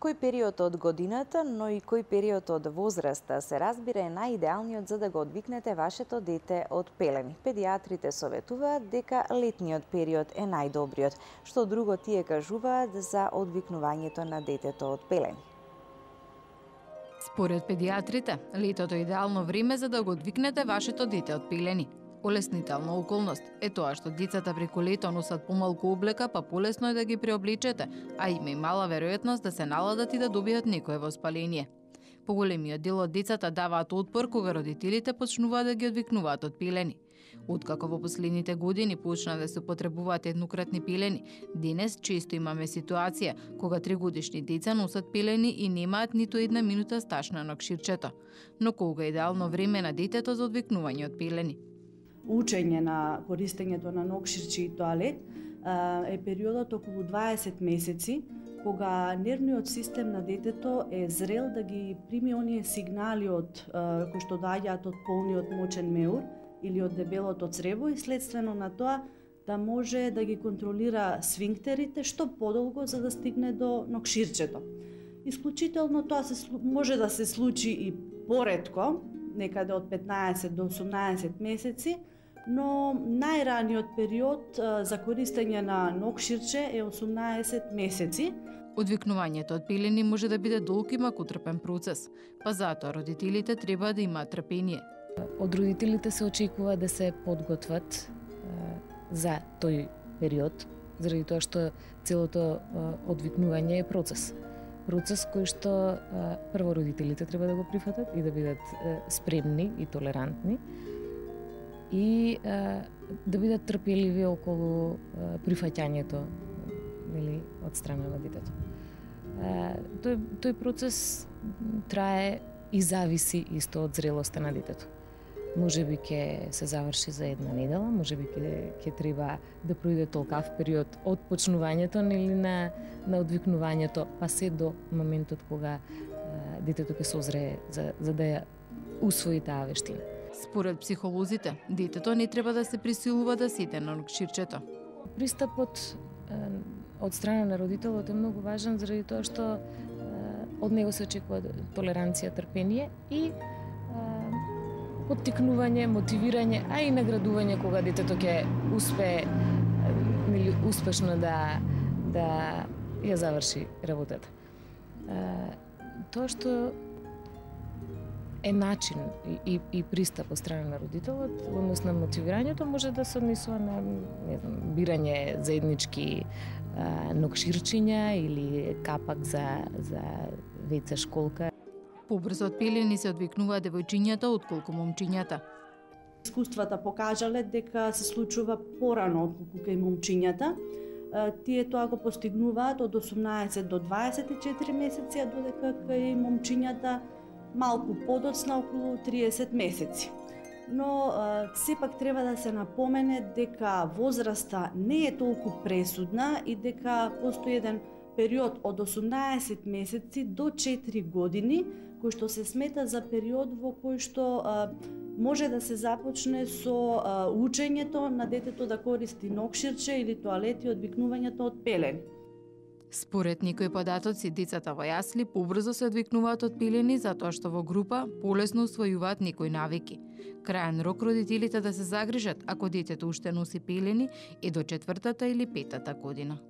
Кој период од годината, но и кој период од возраста се разбира е најидеалниот за да го одвикнете вашето дете од пелени? Педиатрите советуваат дека летниот период е најдобриот. Што друго тие кажуваат за одвикнувањето на детето од пелени? Според педиатрите, летото е идеално време за да го одвикнете вашето дете од пелени. Олеснителна околност е тоа што децата преку лето носат помалку облека, па полесно е да ги преоблечете, а има и мала веројатност да се наладат и да добијат некое воспаление. Поголемиот дел од децата даваат отпор кога родителите почнуваат да ги одвикнуваат од пелени. Откако во последните години почна да се употребуваат еднократни пелени, денес често имаме ситуација кога 3-годишни деца носат пелени и немаат ниту една минута стаж на нокширчето. Но кога е идеално време на детето за одвикнување од пелени? Учење на користењето на нокширче и тоалет е периодот околу 20 месеци, кога нервниот систем на детето е зрел да ги прими оние сигнали кои што доаѓаат од полниот мочен меур или од дебелото црево и следствено на тоа да може да ги контролира сфинктерите што подолго за да стигне до нокширчето. Исклучително тоа може да се случи и поретко, некаде од 15 до 18 месеци, но најраниот период за користење на нокширче е 18 месеци. Одвикнувањето од пелени може да биде долг и макутрпен процес, па затоа родителите треба да имаат трпение. Од родителите се очекува да се подготват за тој период, заради тоа што целото одвикнување е процес. Процес кој што прво родителите треба да го прифатат и да бидат спремни и толерантни и да бидат трпеливи околу прифаќањето од страна на детето. Тој процес трае и зависи исто од зрелоста на детето. Може би ќе се заврши за една недела, може би ќе треба да пројде толкав период од почнувањето на одвикнувањето, па се до моментот кога детето ќе созрее за да ја усвои таа вештина. Според психолозите, детето не треба да се присилува да седе на нокширчето. Пристапот од страна на родителот е многу важен заради тоа што од него се очекува толеранција, трпение и поттикнување, мотивирање, а и наградување кога детето ќе успее успешно да ја заврши работата. Тоа што е начин и пристап од страна на родителот, односно мотивирањето може да се однесува на бирање заеднички нокширчиња или капак за WC школка. Побрзо од пелени се одвикнуваат девојчињата отколку момчињата. Искуствата покажале дека се случува порано отколку кај момчињата. Тие тоа го постигнуваат од 18 до 24 месеци, а додека кај момчињата малку подоцна, околу 30 месеци. Но сепак треба да се напомене дека возраста не е толку пресудна и дека постои еден период од 18 месеци до 4 години, кој што се смета за период во кој што може да се започне со учењето на детето да користи нокширче или тоалет и одвикнувањето од пелени. Според некои податоци, децата во јасли побрзо се одвикнуваат од пелени затоа што во група полесно усвојуваат некои навики. Крајен рок родителите да се загрижат ако детето уште носи пелени е до 4-та или 5-та година.